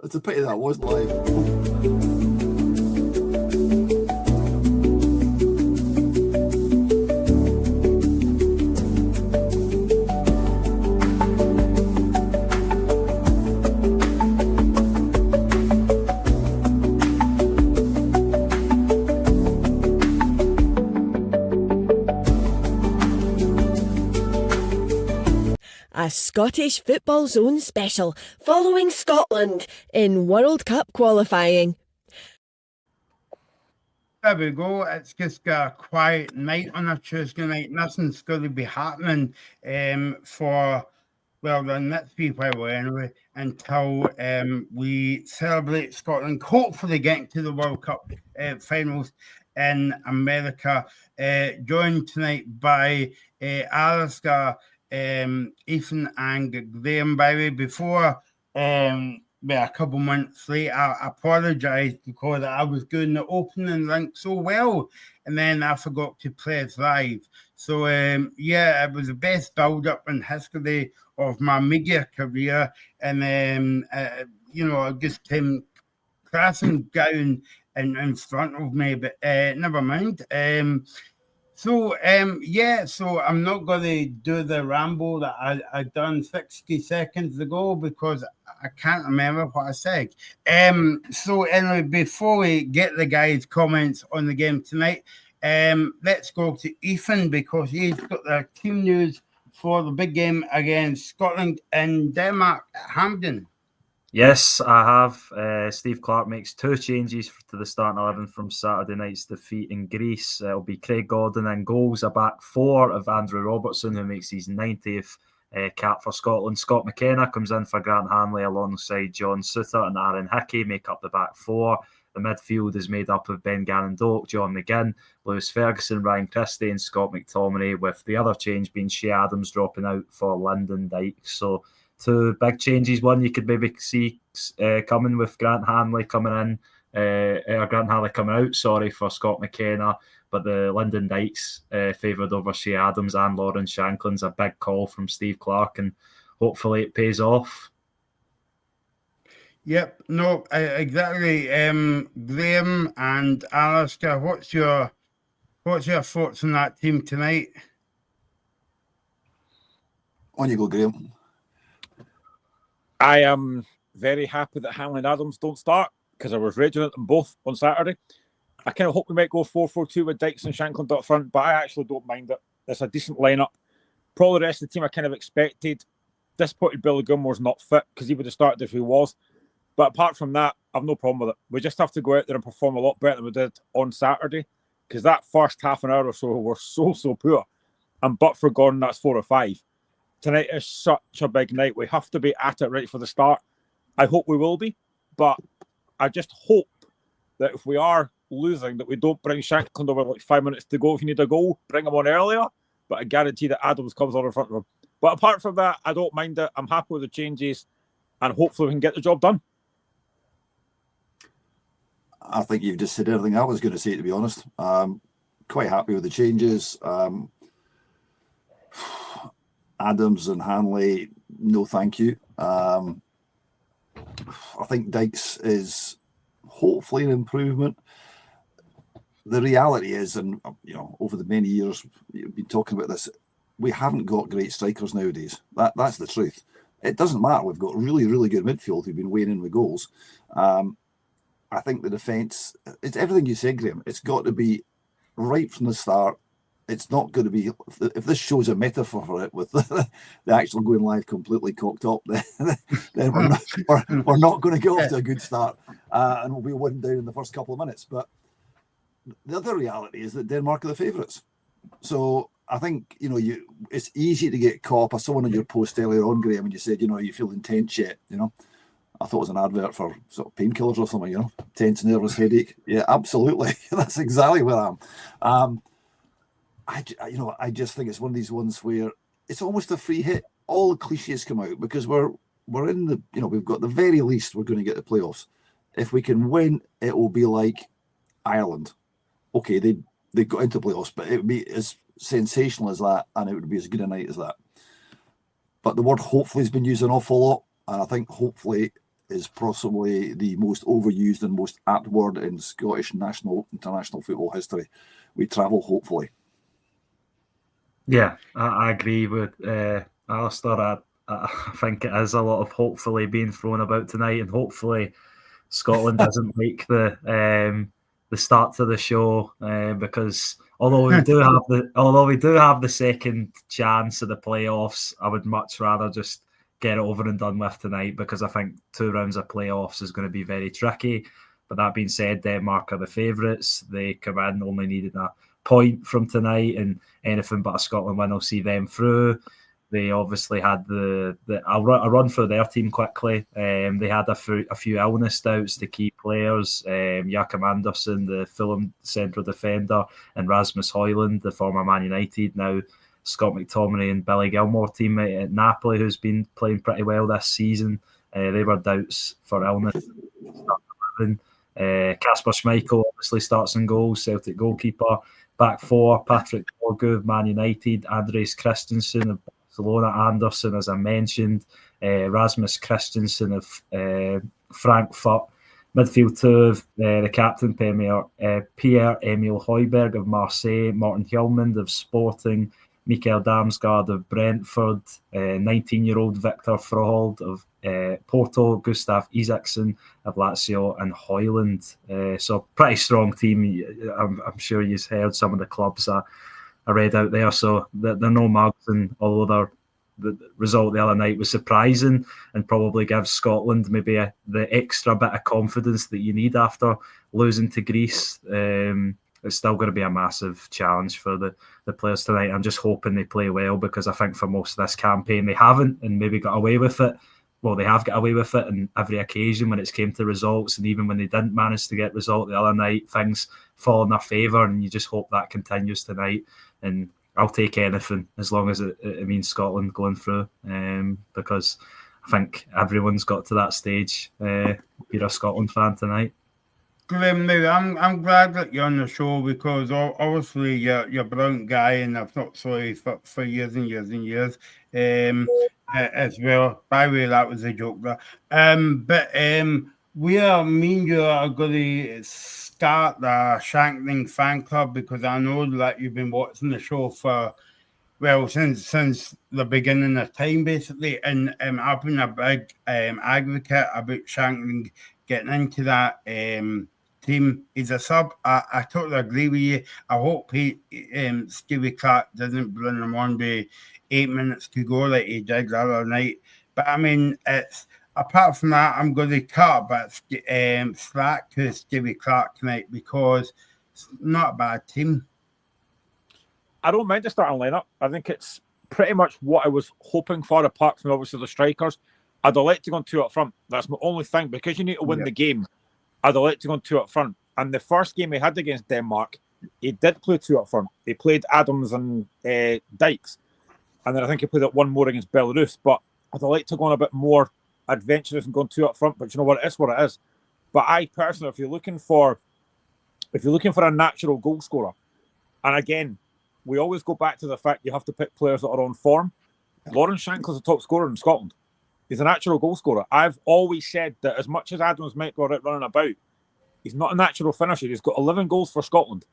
It's a pity that wasn't live. A Scottish Football Zone special following Scotland in World Cup qualifying. There we go. It's just got a quiet night on a Tuesday night. Nothing's going to be happening for, well, the next wee while anyway, until we celebrate Scotland, hopefully getting to the World Cup finals in America. Joined tonight by Alastair, Ethan and Graham. By the way, before a couple months late, I apologise because I was doing the opening link so well and then I forgot to play it live. So it was the best build up in history of my media career, and I just came crashing down in front of me, but never mind. So I'm not going to do the ramble that I done 60 seconds ago because I can't remember what I said. So anyway, before we get the guys' comments on the game tonight, let's go to Ethan because he's got the team news for the big game against Scotland and Denmark at Hampden. Yes, I have. Steve Clarke makes 2 changes to the starting 11 from Saturday night's defeat in Greece. It'll be Craig Gordon and goals, a back 4 of Andrew Robertson, who makes his 90th cap for Scotland. Scott McKenna comes in for Grant Hanley alongside John Souttar and Aaron Hickey, make up the back 4. The midfield is made up of Ben Gannon-Doak, John McGinn, Lewis Ferguson, Ryan Christie and Scott McTominay, with the other change being Shea Adams dropping out for Lyndon Dykes. So 2 big changes. One you could maybe see coming with Grant Hanley coming in, Grant Hanley coming out, for Scott McKenna, but the Lyndon Dykes favoured over Shea Adams and Lawrence Shanklin's a big call from Steve Clarke, and hopefully it pays off. Yep, no, exactly. Graham and Alastair, what's your thoughts on that team tonight? On you go, Graham. I am very happy that Hanley and Adams don't start because I was raging at them both on Saturday. I kind of hope we might go 4-4-2 with Dykes and Shanklin up front, but I actually don't mind it. It's a decent lineup. Probably the rest of the team I kind of expected. Disappointed Billy Gilmore's not fit because he would have started if he was. But apart from that, I've no problem with it. We just have to go out there and perform a lot better than we did on Saturday because that first half an hour or so were so poor. And but for Gordon, that's 4 or 5. Tonight is such a big night. We have to be at it right for the start. I hope we will be, but I just hope that if we are losing, that we don't bring Shanklin over like 5 minutes to go. If you need a goal, bring him on earlier, but I guarantee that Adams comes on in front of him. But apart from that, I don't mind it. I'm happy with the changes, and hopefully we can get the job done. I think you've just said everything I was going to say, to be honest. Quite happy with the changes. Adams and Hanley, no thank you. I think Dykes is hopefully an improvement. The reality is, and over the many years we've been talking about this, we haven't got great strikers nowadays. That's the truth. It doesn't matter. We've got really, really good midfield who've been weighing in with goals. I think the defence, it's everything you said, Graham. It's got to be right from the start. It's not going to be, if this shows a metaphor for it with the actual going live completely cocked up, then we're not going to get off to a good start, and we'll be 1 down in the first couple of minutes. But the other reality is that Denmark are the favourites. So I think, it's easy to get caught up. I saw one on your post earlier on, Graham, and you said, you feel intense yet, I thought it was an advert for sort of painkillers or something, tense, nervous, headache. Yeah, absolutely. That's exactly where I am. I just think it's one of these ones where it's almost a free hit. All the cliches come out because we're in the, we've got the very least we're going to get the playoffs. If we can win, it will be like Ireland. Okay, they got into playoffs, but it would be as sensational as that, and it would be as good a night as that. But the word hopefully has been used an awful lot, and I think hopefully is possibly the most overused and most apt word in Scottish international football history. We travel, hopefully. Yeah, I agree with Alistair. I think it is a lot of hopefully being thrown about tonight, and hopefully Scotland doesn't like the start to the show because although we do have the second chance of the playoffs, I would much rather just get it over and done with tonight, because I think 2 rounds of playoffs is going to be very tricky. But that being said, Denmark are the favourites. They come in only needed a point from tonight, and anything but a Scotland win will see them through. They obviously had I'll run through their team quickly. They had a few illness doubts to key players. Jakob Andersson, the Fulham central defender, and Rasmus Højlund, the former Man United, now Scott McTominay and Billy Gilmore teammate at Napoli, who's been playing pretty well this season. They were doubts for illness. Kasper Schmeichel obviously starts in goals, Celtic goalkeeper. Back 4, Patrick Borgu of Man United, Andres Christensen of Barcelona, Anderson, as I mentioned, Rasmus Christensen of Frankfurt. Midfield 2 of the captain, Pierre-Emile Højbjerg of Marseille, Martin Hjulmand of Sporting, Mikael Damsgaard of Brentford, 19-year-old Victor Froholt of Porto, Gustav Isaacson of Lazio, and Højlund. So pretty strong team. I'm sure you've heard some of the clubs I read out there. So they're no mugs, and although the result the other night was surprising and probably gives Scotland maybe the extra bit of confidence that you need after losing to Greece, it's still going to be a massive challenge for the players tonight. I'm just hoping they play well, because I think for most of this campaign they haven't, and maybe got away with it. Well, they have got away with it on every occasion when it's came to results, and even when they didn't manage to get result the other night, things fall in their favour, and you just hope that continues tonight. And I'll take anything as long as it means Scotland going through, because I think everyone's got to that stage. You're a Scotland fan tonight. Glenn, I'm glad that you're on the show, because obviously you're a brilliant guy, and I've not saw you for years and years and years as well. By the way, that was a joke there. Me and you are going to start the Shankling fan club, because I know that you've been watching the show for, well, since the beginning of time, basically. And I've been a big advocate about Shankling getting into that team. He's a sub. I totally agree with you. I hope Stevie Clark doesn't bring him on by 8 minutes to go like he did the other night. But I mean, it's apart from that, I'm going to cut a bit slack to Stevie Clark tonight, because it's not a bad team. I don't mind the starting lineup. I think it's pretty much what I was hoping for, apart from obviously the strikers. I'd have liked to go on 2 up front. That's my only thing, because you need to win the game. I'd have liked to go on 2 up front. And the first game he had against Denmark, he did play 2 up front. He played Adams and Dykes. And then I think he played 1 more against Belarus. But I'd have liked to go on a bit more adventurous and going 2 up front. But you know what? It is what it is. But I personally, if you're looking for a natural goal scorer, and again, we always go back to the fact you have to pick players that are on form. Lawrence Shankland's the top scorer in Scotland. He's a natural goal scorer. I've always said that as much as Adams might go out running about, he's not a natural finisher. He's got 11 goals for Scotland,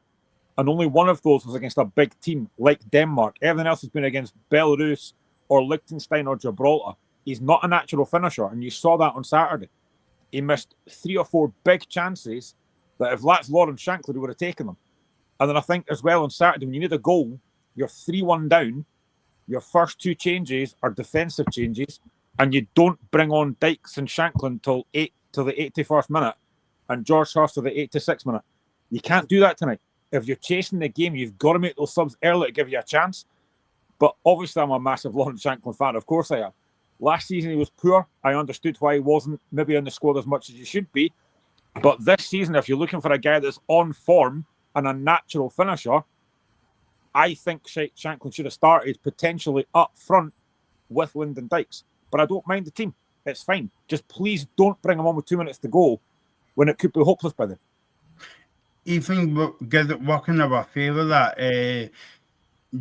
and only one of those was against a big team like Denmark. Everything else has been against Belarus or Liechtenstein or Gibraltar. He's not a natural finisher, and you saw that on Saturday. He missed 3 or 4 big chances that if that's Lawrence Shankland, he would have taken them. And then I think as well on Saturday, when you need a goal, you're 3-1 down, your first 2 changes are defensive changes, and you don't bring on Dykes and Shankland till the 81st minute and George Hurst till the 86th minute. You can't do that tonight. If you're chasing the game, you've got to make those subs early to give you a chance. But obviously, I'm a massive Lawrence Shankland fan. Of course I am. Last season, he was poor. I understood why he wasn't maybe in the squad as much as he should be. But this season, if you're looking for a guy that's on form and a natural finisher, I think Shankland should have started potentially up front with Lyndon Dykes. But I don't mind the team. It's fine. Just please don't bring him on with 2 minutes to go when it could be hopeless by then. Even get it working in our favour that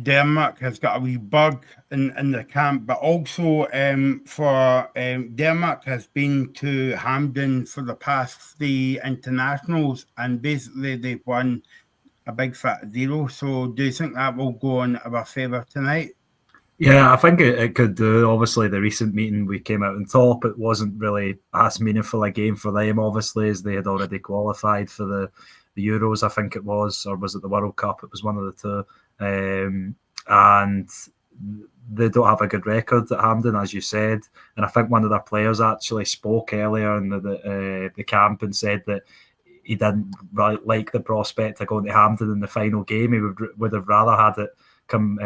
Denmark has got a wee bug in the camp, but also for Denmark has been to Hampden for the past 3 internationals, and basically they've won a big fat 0. So do you think that will go in our favour tonight? Yeah, I think it could do. Obviously, the recent meeting we came out on top. It wasn't really as meaningful a game for them, obviously, as they had already qualified for the Euros, I think it was, or was it the World Cup? It was one of the two. And they don't have a good record at Hampden, as you said. And I think one of their players actually spoke earlier in the camp and said that he didn't really like the prospect of going to Hampden in the final game. He would have rather had it come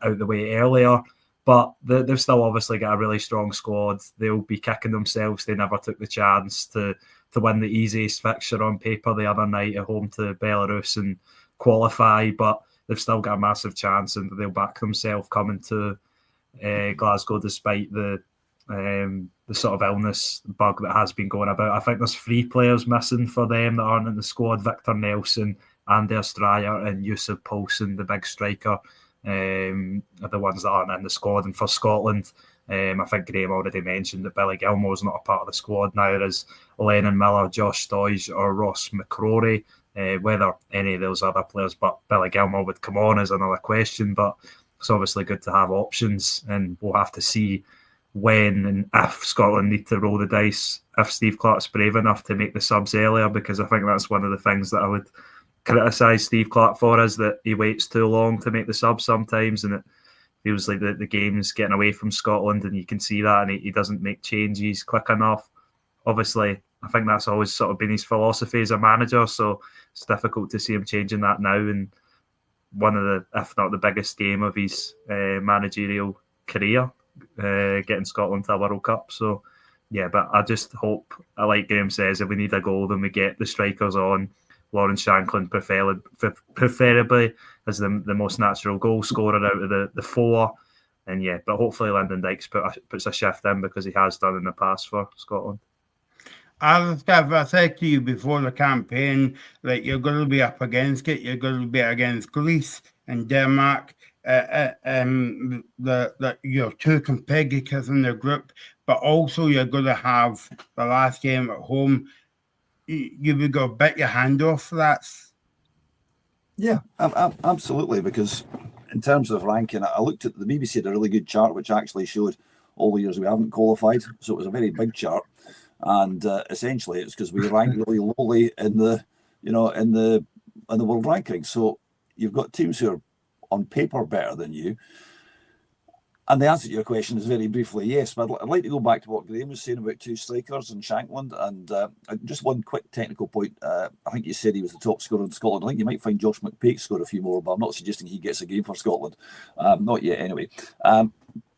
out the way earlier. But they've still obviously got a really strong squad. They'll be kicking themselves. They never took the chance to win the easiest fixture on paper the other night at home to Belarus and qualify. But they've still got a massive chance, and they'll back themselves coming to Glasgow despite the sort of illness bug that has been going about. I think there's 3 players missing for them that aren't in the squad: Victor Nelson, Anders Dreyer, and Yusuf Poulsen, the big striker, are the ones that aren't in the squad. And for Scotland, I think Graham already mentioned that Billy Gilmore's not a part of the squad now, as Lennon Miller, Josh Stoige, or Ross McCrory. Whether any of those other players but Billy Gilmore would come on is another question, but it's obviously good to have options, and we'll have to see when and if Scotland need to roll the dice, if Steve Clarke's brave enough to make the subs earlier, because I think that's one of the things that I would criticise Steve Clarke for, is that he waits too long to make the subs sometimes, and it feels like the game's getting away from Scotland, and you can see that, and he doesn't make changes quick enough. Obviously, I think that's always sort of been his philosophy as a manager, so it's difficult to see him changing that now in one of the, if not the biggest game of his managerial career, getting Scotland to a World Cup. So, yeah, but I just hope, like Graham says, if we need a goal, then we get the strikers on. Lawrence Shankland preferably as the most natural goal scorer out of the 4. And yeah, but hopefully Lyndon Dykes puts a shift in, because he has done in the past for Scotland. As I said to you before the campaign, that you're going to be up against it. You're going to be against Greece and Denmark. Your 2 competitors in the group, but also you're going to have the last game at home. You would go bit your hand off for that. Yeah, absolutely. Because in terms of ranking, I looked at the BBC had a really good chart which actually showed all the years we haven't qualified. So it was a very big chart, and essentially it's because we rank really lowly in the world ranking. So you've got teams who are on paper better than you. And the answer to your question is very briefly yes, but I'd like to go back to what Graham was saying about 2 strikers and Shankland. And just one quick technical point. I think you said he was the top scorer in Scotland. I think you might find Josh McPake score a few more, but I'm not suggesting he gets a game for Scotland. Not yet, anyway.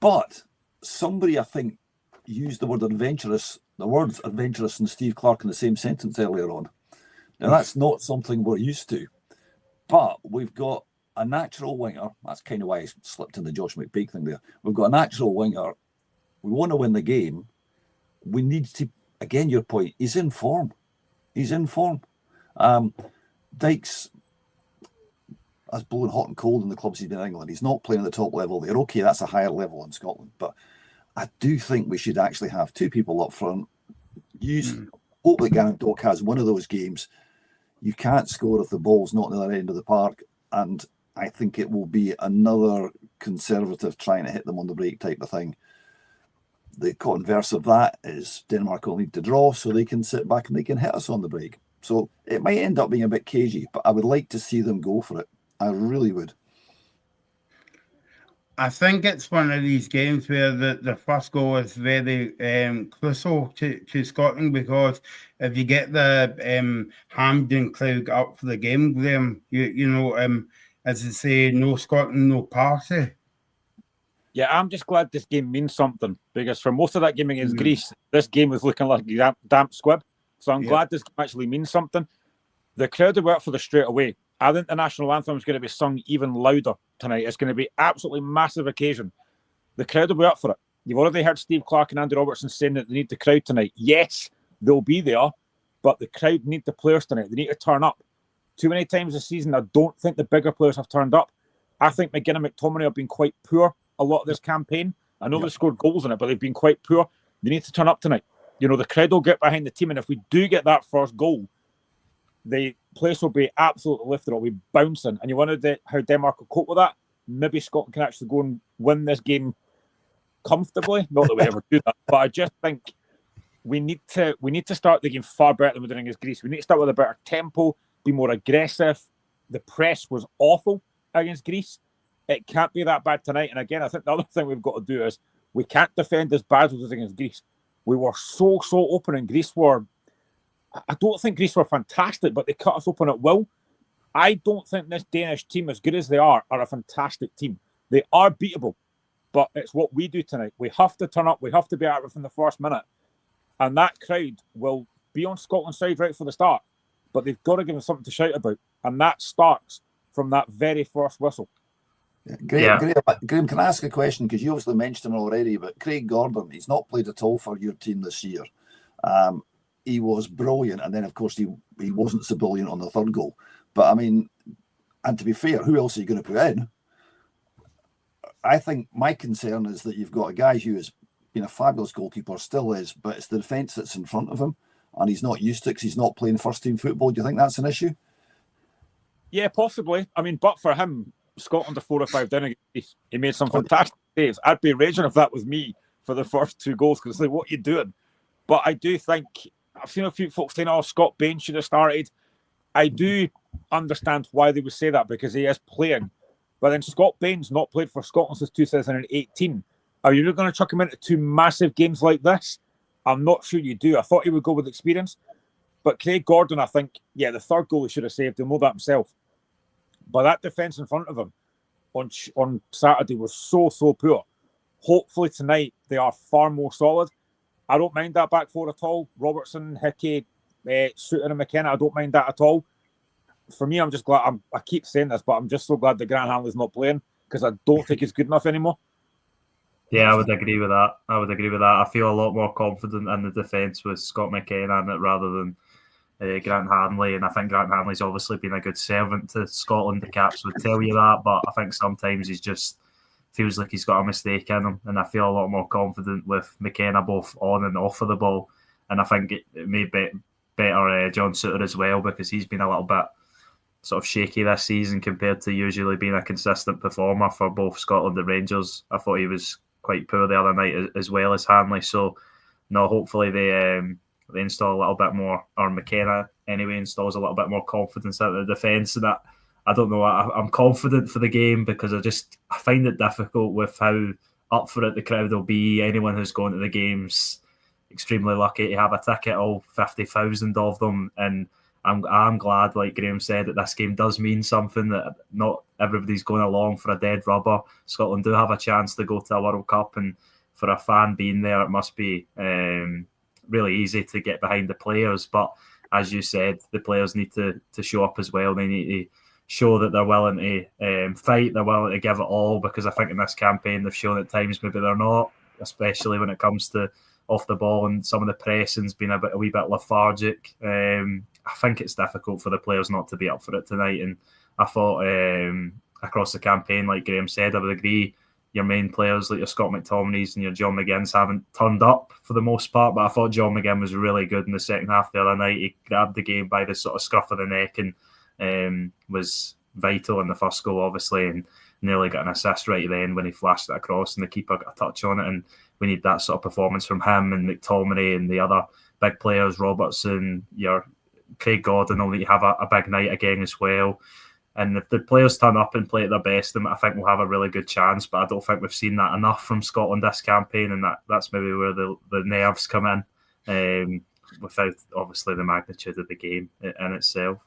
But somebody, I think, used the words adventurous and Steve Clarke in the same sentence earlier on. Now, that's not something we're used to, but we've got a natural winger. That's kind of why I slipped in the Josh McPake thing there. We've got a natural winger. We want to win the game. We need to, again, your point, he's in form. Dykes has blown hot and cold in the clubs he's been in England. He's not playing at the top level there. Okay, that's a higher level in Scotland. But I do think we should actually have 2 people up front. Hope that Gareth Dock has one of those games. You can't score if the ball's not on the other end of the park. And I think it will be another conservative trying to hit them on the break type of thing. The converse of that is Denmark will need to draw so they can sit back and they can hit us on the break. So it might end up being a bit cagey, but I would like to see them go for it. I really would. I think it's one of these games where the first goal is very crucial to Scotland, because if you get the Hampden crowd up for the game, Graham, as they say, no Scotland, no party. Yeah, I'm just glad this game means something, because for most of that game against Greece, this game was looking like a damp squib. So I'm glad this game actually means something. The crowd will work for the straight away. I think the national anthem is going to be sung even louder tonight. It's going to be absolutely massive occasion. The crowd will be up for it. You've already heard Steve Clarke and Andy Robertson saying that they need the crowd tonight. Yes, they'll be there, but the crowd need the players tonight. They need to turn up. Too many times this season, I don't think the bigger players have turned up. I think McGinn and McTominay have been quite poor a lot of this campaign. I know they scored goals in it, but they've been quite poor. They need to turn up tonight. The cred will get behind the team, and if we do get that first goal, the place will be absolutely lifted. It'll be bouncing, and you wonder how Denmark will cope with that. Maybe Scotland can actually go and win this game comfortably. Not that we ever do that, but I just think we need to start the game far better than we're doing against Greece. We need to start with a better tempo, be more aggressive. The press was awful against Greece. It can't be that bad tonight. And again, I think the other thing we've got to do is we can't defend as bad as we did against Greece. We were so open, and Greece were... I don't think Greece were fantastic, but they cut us open at will. I don't think this Danish team, as good as they are a fantastic team. They are beatable, but it's what we do tonight. We have to turn up. We have to be at it from the first minute. And that crowd will be on Scotland's side right from the start, but they've got to give them something to shout about. And that starts from that very first whistle. Graham, can I ask a question? Because you obviously mentioned him already, but Craig Gordon, he's not played at all for your team this year. He was brilliant, and then, of course, he wasn't so brilliant on the third goal. But, I mean, and to be fair, who else are you going to put in? I think my concern is that you've got a guy who has been a fabulous goalkeeper, still is, but it's the defence that's in front of him, and he's not used to it because he's not playing first-team football. Do you think that's an issue? Yeah, possibly. I mean, but for him, Scotland are 4 or 5 down. He made some fantastic saves. I'd be raging if that was me for the first 2 goals, because it's like, what are you doing? But I do think, I've seen a few folks saying, oh, Scott Bain should have started. I do understand why they would say that, because he is playing. But then Scott Bain's not played for Scotland since 2018. Are you really going to chuck him into 2 massive games like this? I'm not sure you do. I thought he would go with experience. But Craig Gordon, I think, the third goal he should have saved. He'll know that himself. But that defence in front of him on Saturday was so poor. Hopefully tonight they are far more solid. I don't mind that back four at all. Robertson, Hickey, Suter and McKenna, I don't mind that at all. For me, I'm just glad, I keep saying this, but I'm just so glad that Grant Hanley's not playing, because I don't think he's good enough anymore. Yeah, I would agree with that. I feel a lot more confident in the defence with Scott McKenna in it rather than Grant Hanley, and I think Grant Hanley's obviously been a good servant to Scotland. The Caps would tell you that, but I think sometimes he's just feels like he's got a mistake in him, and I feel a lot more confident with McKenna both on and off of the ball. And I think it made better John Suter as well, because he's been a little bit sort of shaky this season compared to usually being a consistent performer for both Scotland and Rangers. I thought he was quite poor the other night as well as Hanley. So no, hopefully they install a little bit more, or McKenna anyway installs a little bit more confidence out of the defence. And that, I don't know, I'm confident for the game, because I find it difficult with how up for it the crowd will be. Anyone who's going to the game's extremely lucky to have a ticket, all 50,000 of them. And I'm glad, like Graham said, that this game does mean something, that not everybody's going along for a dead rubber. Scotland do have a chance to go to a World Cup, and for a fan being there, it must be really easy to get behind the players. But as you said, the players need to show up as well. They need to show that they're willing to fight, they're willing to give it all, because I think in this campaign they've shown at times maybe they're not, especially when it comes to off the ball, and some of the pressing's been a wee bit lethargic. I think it's difficult for the players not to be up for it tonight, and I thought across the campaign, like Graham said, I would agree, your main players like your Scott McTominays and your John McGinns haven't turned up for the most part, but I thought John McGinn was really good in the second half the other night. He grabbed the game by the sort of scruff of the neck and was vital in the first goal, obviously, and nearly got an assist right then when he flashed it across and the keeper got a touch on it. And we need that sort of performance from him and McTominay and the other big players, Robertson, your Craig Gordon will need to have a big night again as well. And if the players turn up and play at their best, then I think we'll have a really good chance. But I don't think we've seen that enough from Scotland this campaign, and that's maybe where the nerves come in, without obviously the magnitude of the game in itself.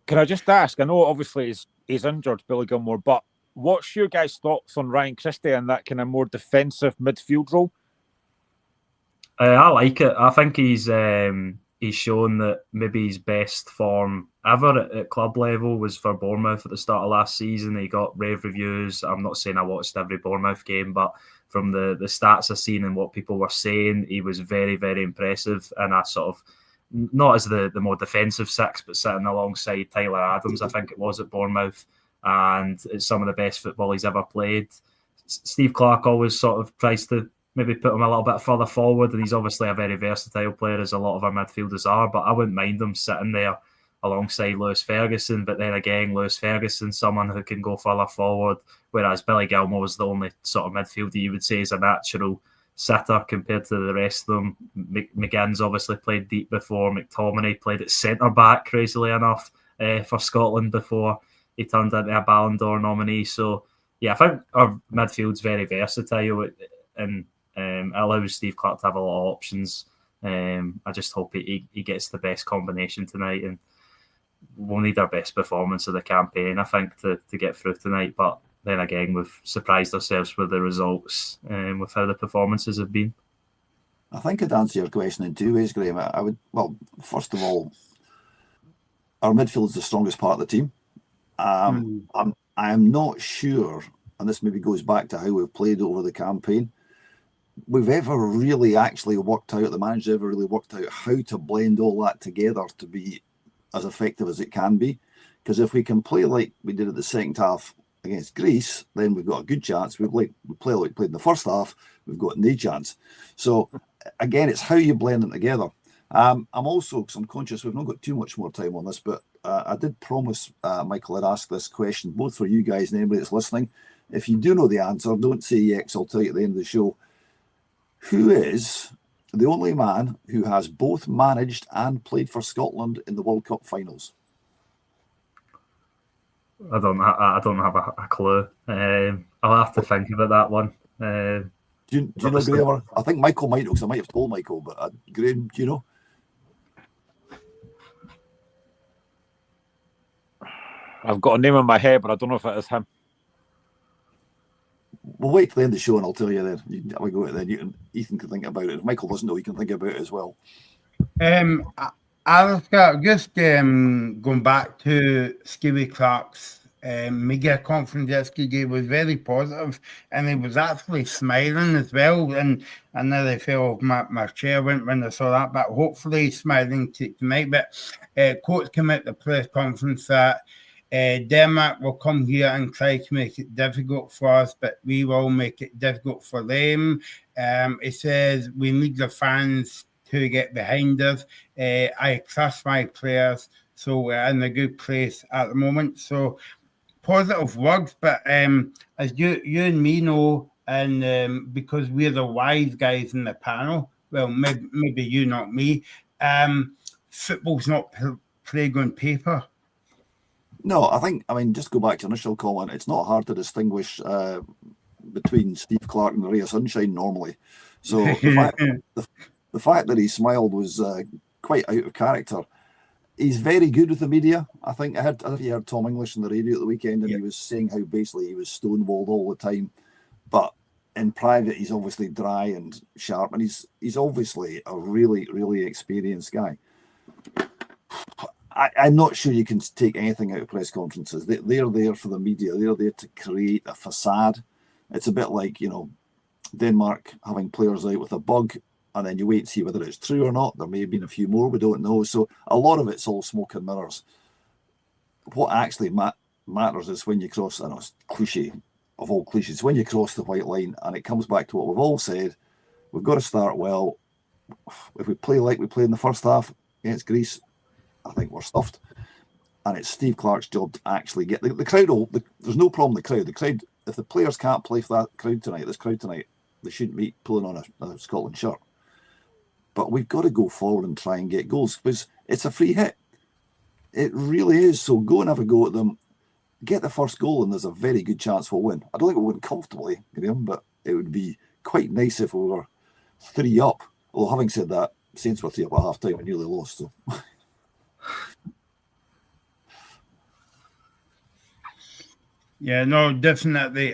Can I just ask? I know obviously he's injured, Billy Gilmore, but what's your guys' thoughts on Ryan Christie and that kind of more defensive midfield role? I like it. I think he's shown that maybe his best form ever at club level was for Bournemouth at the start of last season. He got rave reviews. I'm not saying I watched every Bournemouth game, but from the stats I've seen and what people were saying, he was very, very impressive. And I sort of, not as the more defensive six, but sitting alongside Tyler Adams, I think it was at Bournemouth. and it's some of the best football he's ever played. Steve Clarke always sort of tries to maybe put him a little bit further forward, and he's obviously a very versatile player, as a lot of our midfielders are, but I wouldn't mind him sitting there alongside Lewis Ferguson. But then again, Lewis Ferguson's someone who can go further forward, whereas Billy Gilmour was the only sort of midfielder you would say is a natural sitter compared to the rest of them. McGinn's obviously played deep before. McTominay played at centre-back, crazily enough, for Scotland before he turned into a Ballon d'Or nominee. So, yeah, I think our midfield's very versatile, and it allows Steve Clarke to have a lot of options. I just hope he gets the best combination tonight, and we'll need our best performance of the campaign, I think, to get through tonight. But then again, we've surprised ourselves with the results, with how the performances have been. I think I'd answer your question in two ways, Graham. I would, well, first of all, our midfield is the strongest part of the team. I'm not sure, and this maybe goes back to how we've played over the campaign, we've ever really actually worked out, the manager ever really worked out how to blend all that together to be as effective as it can be. Because if we can play like we did at the second half against Greece, then we've got a good chance. We play like we played in the first half, we've got no chance. So again, it's how you blend them together. I'm also, because I'm conscious we've not got too much more time on this, but I did promise Michael I'd ask this question, both for you guys and anybody that's listening. If you do know the answer, don't say yes, I'll tell you at the end of the show. Who is the only man who has both managed and played for Scotland in the World Cup finals? I don't have a clue. I'll have to think about that one. Do you know, Graham? I think Michael might know, because I might have told Michael, but Graham, do you know? I've got a name in my head, but I don't know if it is him. We'll wait till the end of the show and I'll tell you then. We go then. Ethan can think about it. If Michael doesn't know, he can think about it as well. Alistair, just going back to Stevie Clarke's media conference yesterday was very positive, and he was actually smiling as well. And I nearly fell off my chair when I saw that, but hopefully he's smiling tonight. But quotes came at the press conference that Denmark will come here and try to make it difficult for us, but we will make it difficult for them. It says we need the fans to get behind us. I trust my players, so we're in a good place at the moment. So positive words, but as you and me know, and because we're the wise guys in the panel, well, maybe you, not me, football's not played on paper. No, I mean, just go back to your initial comment. It's not hard to distinguish between Steve Clarke and Ray of Sunshine normally. So the fact that he smiled was quite out of character. He's very good with the media. I think I don't know if you heard Tom English on the radio at the weekend, and he was saying how basically he was stonewalled all the time. But in private, he's obviously dry and sharp, and he's obviously a really, really experienced guy. I'm not sure you can take anything out of press conferences. They're there for the media. They're there to create a facade. It's a bit like, Denmark having players out with a bug, and then you wait and see whether it's true or not. There may have been a few more, we don't know. So a lot of it's all smoke and mirrors. What actually matters is when you cross, I know it's cliche of all cliches, when you cross the white line, and it comes back to what we've all said, we've got to start well. If we play like we played in the first half against Greece, I think we're stuffed. And it's Steve Clarke's job to actually get the crowd. There's no problem with the crowd. If the players can't play for that crowd tonight, they shouldn't be pulling on a Scotland shirt. But we've got to go forward and try and get goals, because it's a free hit. It really is. So go and have a go at them. Get the first goal, and there's a very good chance we'll win. I don't think we'll win comfortably, Graham, but it would be quite nice if we were 3 up. Although, having said that, Saints were 3 up at half time and nearly lost. So. Yeah, no, definitely.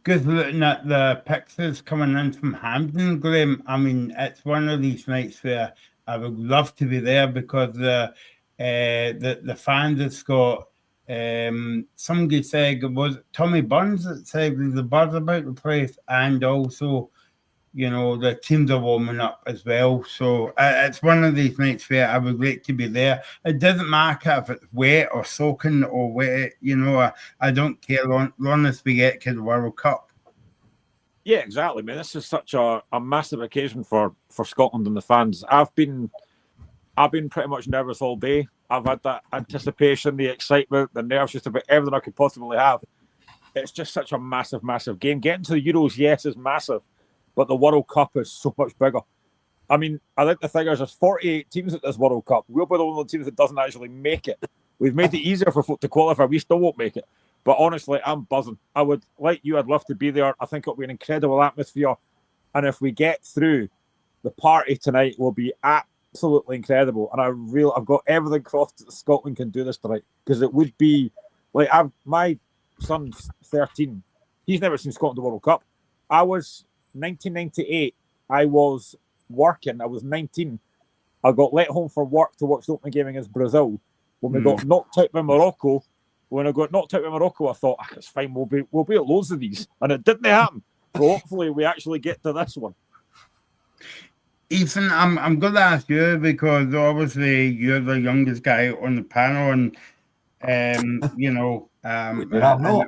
Just looking at the pictures coming in from Hampden, Graham, I mean, it's one of these nights where I would love to be there, because the fans have got, somebody said it was Tommy Burns that said there's a buzz about the place, and also the teams are warming up as well. So it's one of these nights where I would like to be there. It doesn't matter if it's wet or soaking or wet, I don't care long as we get to the World Cup. Yeah, exactly, man. This is such a massive occasion for Scotland and the fans. I've been pretty much nervous all day. I've had that anticipation, the excitement, the nerves, just about everything I could possibly have. It's just such a massive, massive game. Getting to the Euros, yes, is massive, but the World Cup is so much bigger. I mean, I think the figures there's 48 teams at this World Cup. We'll be the only team that doesn't actually make it. We've made it easier for folk to qualify. We still won't make it. But honestly, I'm buzzing. I would, like you, I'd love to be there. I think it'll be an incredible atmosphere. And if we get through, the party tonight will be absolutely incredible. And I've got everything crossed that Scotland can do this tonight, because it would be like my son's 13. He's never seen Scotland the World Cup. I was 1998. I was working. I was 19. I got let home from work to watch the opening game against Brazil. When we got knocked out by Morocco, I thought, it's fine. We'll be at loads of these, and it didn't happen. So hopefully, we actually get to this one. Ethan, I'm going to ask you, because obviously you're the youngest guy on the panel, and I'm not.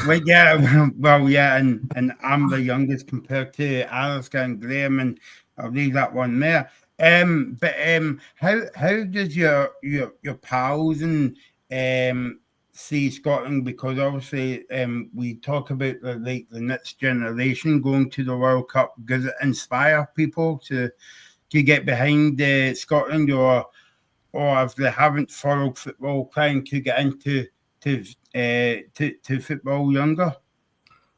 Well, yeah, and I'm the youngest compared to Alistair and Graham, and I'll leave that one there. But how does your pals and see Scotland? Because obviously we talk about the next generation going to the World Cup. Does it inspire people to get behind Scotland, or if they haven't followed football, trying to get into to football younger?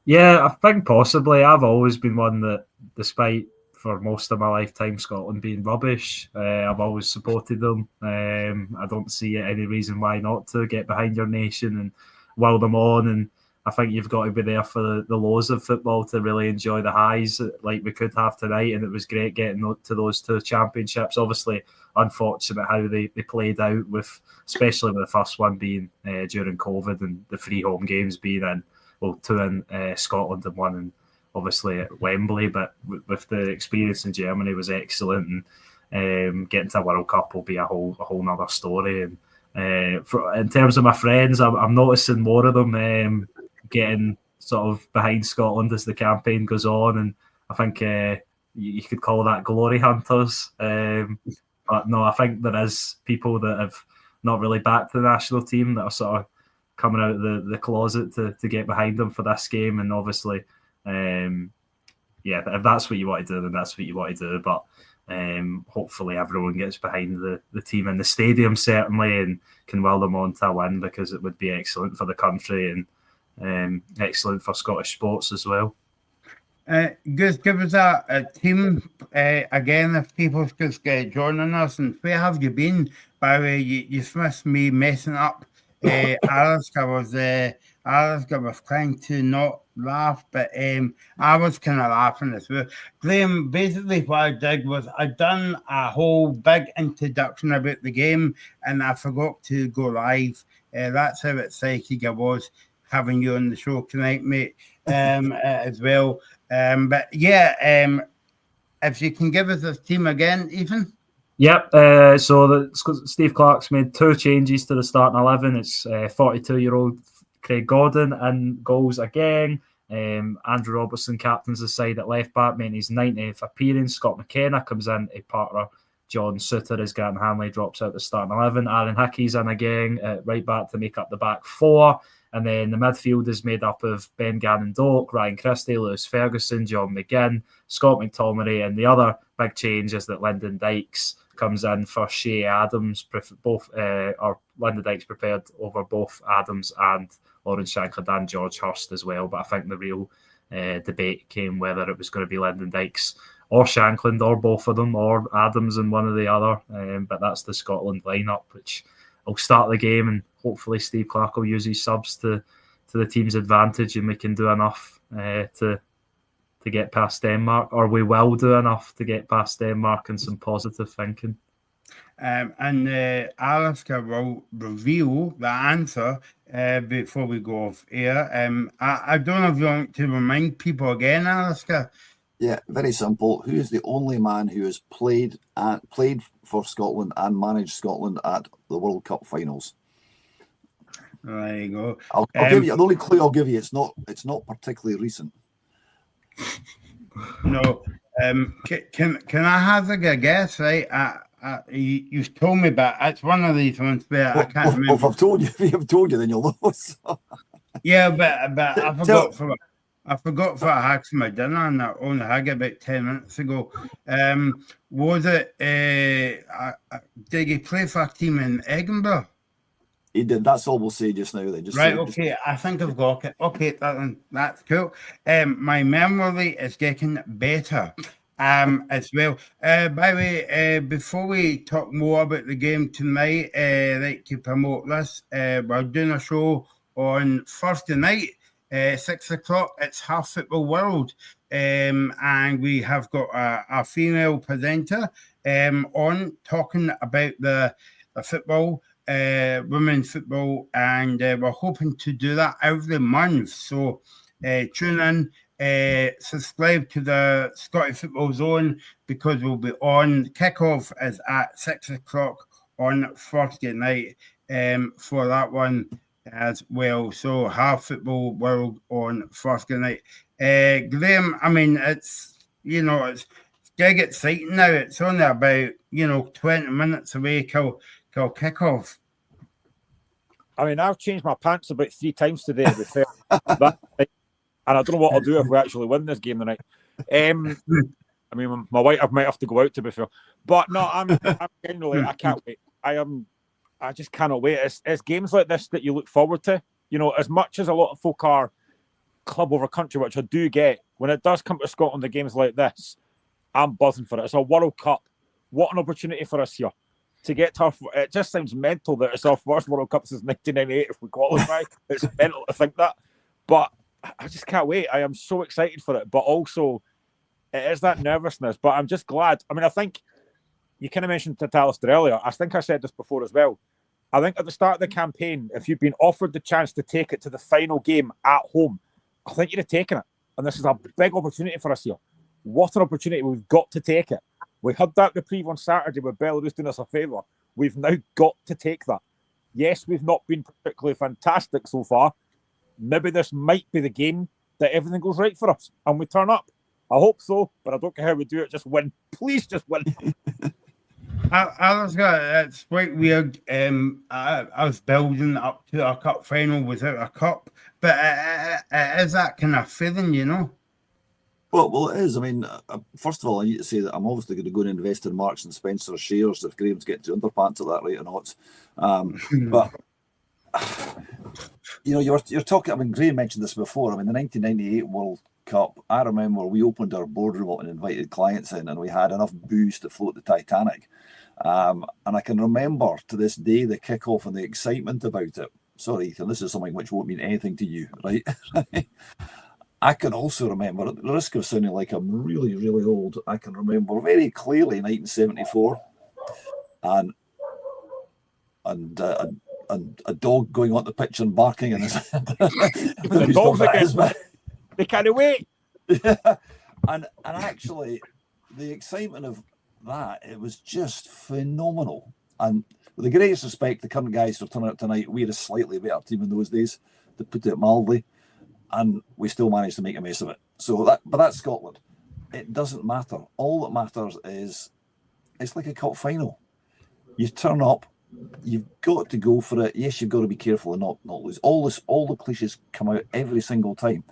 Yeah, I think possibly. I've always been one that, despite for most of my lifetime Scotland being rubbish, I've always supported them. I don't see any reason why not to get behind your nation and wow them on. And I think you've got to be there for the lows of football to really enjoy the highs like we could have tonight. And it was great getting to those two championships. Obviously, unfortunate how they played out, especially with the first one being during COVID and the 3 home games being in, well, 2 in Scotland and 1 in obviously at Wembley. But with the experience in Germany was excellent, and getting to a World Cup will be a whole nother story. And in terms of my friends, I'm noticing more of them getting sort of behind Scotland as the campaign goes on, and I think you could call that glory hunters. But no, I think there is people that have not really backed the national team that are sort of coming out of the closet to get behind them for this game. And obviously, if that's what you want to do, then that's what you want to do. But hopefully everyone gets behind the team in the stadium, certainly, and can will them on to a win, because it would be excellent for the country and excellent for Scottish sports as well. Just give us a team again, if people's just joining us. And where have you been? By the way, you missed me messing up. Alistair was trying to not laugh, but I was kind of laughing as well. Graham, basically what I did was I done a whole big introduction about the game, and I forgot to go live. That's how excited I was having you on the show tonight, mate, as well. But yeah, if you can give us a team again, Ethan. Yep. So Steve Clarke's made 2 changes to the starting 11. It's 42-year-old Craig Gordon in goals again. Andrew Robertson captains the side at left back, making his 90th appearance. Scott McKenna comes in, a partner. John Suter as Grant Hanley drops out the starting 11. Aaron Hickey's in again at right back to make up the back 4. And then the midfield is made up of Ben Gannon-Doak, Ryan Christie, Lewis Ferguson, John McGinn, Scott McTominay, and the other big change is that Lyndon Dykes comes in for Shea Adams. Lyndon Dykes prepared over both Adams and Lawrence Shankland and George Hurst as well. But I think the real debate came whether it was going to be Lyndon Dykes or Shankland or both of them or Adams and one or the other. But that's the Scotland lineup, which will start the game, and hopefully Steve Clarke will use his subs to the team's advantage, and we can do enough to get past Denmark, or we will do enough to get past Denmark, and some positive thinking. And Alistair will reveal the answer before we go off air. I don't know if you want to remind people again, Alistair, Yeah, very simple. Who is the only man who has played for Scotland and managed Scotland at the World Cup finals? There you go. I'll give you the only clue I'll give you. It's not particularly recent. No. Can I hazard a guess? Right. You've told me, but it's one of these ones where I can't remember. If I've told you, then you'll know. So. Yeah, but I forgot for I had for my dinner, and I only had it about 10 minutes ago. Was it? Did he play for a team in Edinburgh? He did. That's all we'll say just now. Then Okay. I think I've got it. Okay, that's cool. My memory is getting better. As well. By the way, before we talk more about the game tonight, like to promote this, we're doing a show on Thursday night, 6 o'clock. It's Half Football World, and we have got a female presenter on talking about the football, women's football, and we're hoping to do that every month. So tune in. Subscribe to the Scottish Football Zone because we'll be on. Kickoff is at 6 o'clock on Thursday night for that one as well. So Half Football World on Thursday night. Graham, I mean, it's getting exciting now. It's only about 20 minutes away till kickoff. I mean, I've changed my pants about 3 times today. To be fair. And I don't know what I'll do if we actually win this game tonight. I mean, my wife might have to go out, to be fair. But no, I'm genuinely, I can't wait. I just cannot wait. It's games like this that you look forward to. As much as a lot of folk are club over country, which I do get, when it does come to Scotland, the games like this, I'm buzzing for it. It's a World Cup. What an opportunity for us here to get to it just sounds mental that it's our first World Cup since 1998 if we qualify. It's mental to think that. But I just can't wait. I am so excited for it, but also it is that nervousness. But I'm just glad. I mean, I think you kind of mentioned Tatalis earlier. I think I said this before as well. I think at the start of the campaign, if you've been offered the chance to take it to the final game at home, I think you'd have taken it. And this is a big opportunity for us here. What an opportunity. We've got to take it. We had that reprieve on Saturday with Belarus doing us a favour. We've now got to take that. Yes, we've not been particularly fantastic so far. Maybe this might be the game that everything goes right for us and we turn up. I hope so, but I don't care how we do it. Just win. Please just win. It's quite weird. I was building up to a cup final without a cup, but it is that kind of feeling, Well, it is. I mean, first of all, I need to say that I'm obviously going to go and invest in Marks and Spencer shares if Graham's getting to underpants at that rate or not. But you're talking. I mean, Graham mentioned this before. I mean, the 1998 World Cup. I remember we opened our boardroom up and invited clients in, and we had enough booze to float the Titanic. And I can remember to this day the kickoff and the excitement about it. Sorry, Ethan, this is something which won't mean anything to you, right? I can also remember, at the risk of sounding like I'm really, really old, I can remember very clearly 1974 and a dog going on the pitch and barking. And the dogs again. They can't wait. Yeah. And actually, the excitement of that, it was just phenomenal. And with the greatest respect, the current guys who are turning up tonight, we're a slightly better team in those days, to put it mildly. And we still managed to make a mess of it. But that's Scotland. It doesn't matter. All that matters is it's like a cup final. You turn up, you've got to go for it. Yes, you've got to be careful and not lose. All the cliches come out every single time.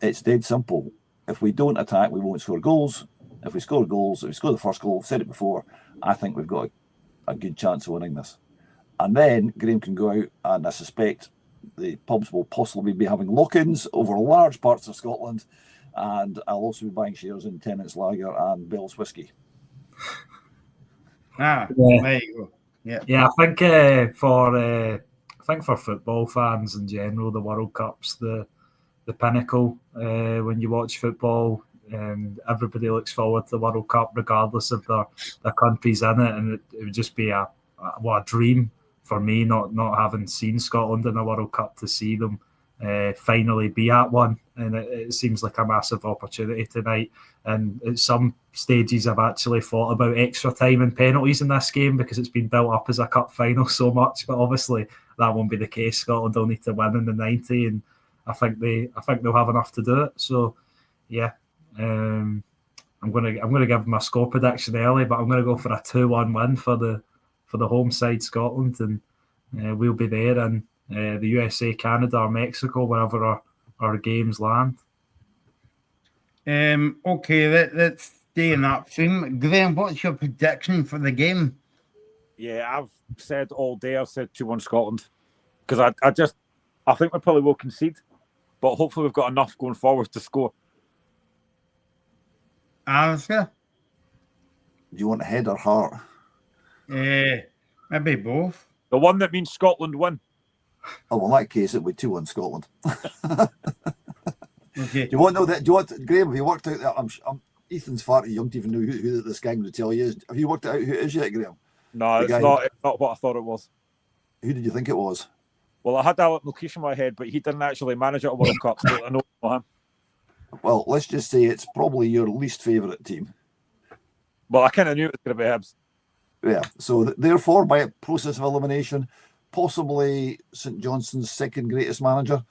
It's dead simple. If we don't attack, we won't score goals. If we score goals, if we score the first goal, I've said it before, I think we've got a good chance of winning this. And then Graham can go out, and I suspect the pubs will possibly be having lock-ins over large parts of Scotland, and I'll also be buying shares in Tennent's Lager and Bell's Whiskey. There you go. Yeah. I think for football fans in general, the World Cup's the pinnacle. When you watch football, everybody looks forward to the World Cup, regardless of their countries in it, and it would just be a dream for me, not having seen Scotland in the World Cup, to see them finally be at one. And it seems like a massive opportunity tonight. And at some stages, I've actually thought about extra time and penalties in this game because it's been built up as a cup final so much. But obviously, that won't be the case. Scotland will need to win in the 90, and I think they'll have enough to do it. So, yeah, I'm gonna give my score prediction early, but I'm gonna go for a 2-1 win for the home side Scotland, and we'll be there in the USA, Canada, or Mexico, wherever our games land. Okay, let's stay in that theme. Graham, what's your prediction for the game? Yeah, I've said all day, I've said 2-1 Scotland. Because I think we probably will concede, but hopefully we've got enough going forward to score. Alistair? Do you want head or heart? Maybe both. The one that means Scotland win. Oh, well, in that case, it would be 2-1 Scotland. Okay. Do you want to know that? Do you want, Graham, have you worked out that? I'm Ethan's far too young to even know who this guy would tell you is. Have you worked out who it is yet, Graham? No, it's not what I thought it was. Who did you think it was? Well, I had that location in my head, but he didn't actually manage it at World Cup, so I know him. Well, let's just say it's probably your least favourite team. Well, I kind of knew it was going to be Hibs. Yeah, so therefore, by a process of elimination, possibly St Johnstone's second greatest manager.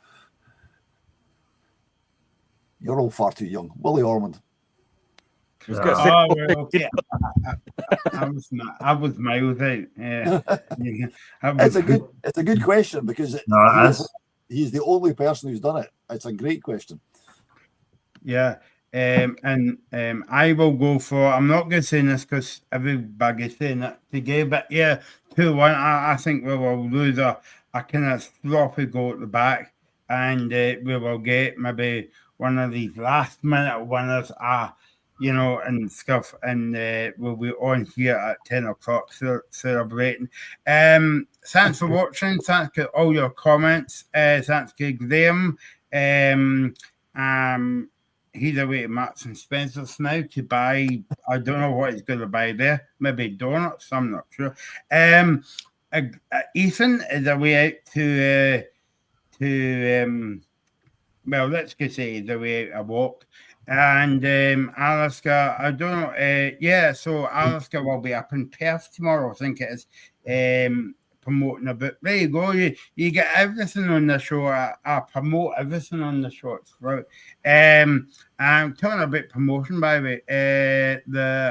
You're all far too young. Willie Ormond. Okay. I was miles out. Yeah. It's a good question because he's the only person who's done it. It's a great question. Yeah. And I will go for, I'm not going to say this because everybody's saying it today, but yeah, 2-1. I think we will lose a kind of sloppy goal at the back, and we will get maybe one of these last minute winners, and stuff, and we'll be on here at 10 o'clock celebrating. Thanks for watching. Thanks for all your comments. Thanks to Graham. He's away to Marks and Spencer's now to buy, I don't know what he's going to buy there. Maybe donuts, I'm not sure. Ethan is away out well, let's just say he's away out a walk. And Alaska, I don't know. So Alaska will be up in Perth tomorrow, I think it is. Promoting a bit. There you go. You get everything on the show. I promote everything on the show. I'm talking about promotion, by the way.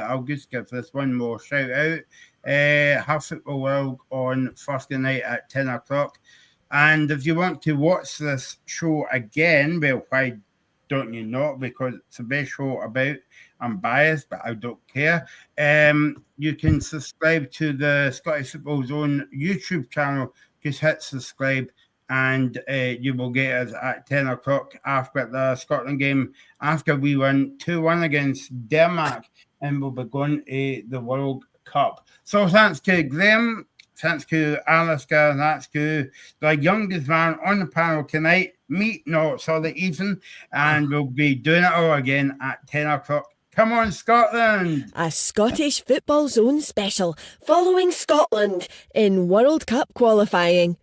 I'll just give this one more shout out. Have Football World on Thursday night at 10 o'clock. And if you want to watch this show again, well, why don't you not? Because it's the best show about. I'm biased, but I don't care. You can subscribe to the Scottish Football Zone YouTube channel. Just hit subscribe, and you will get us at 10 o'clock after the Scotland game, after we won 2-1 against Denmark, and we'll be going to the World Cup. So thanks to Graham, thanks to Alaska, thanks to the youngest man on the panel tonight, Ethan, and we'll be doing it all again at 10 o'clock. Come on, Scotland! A Scottish Football Zone special following Scotland in World Cup qualifying.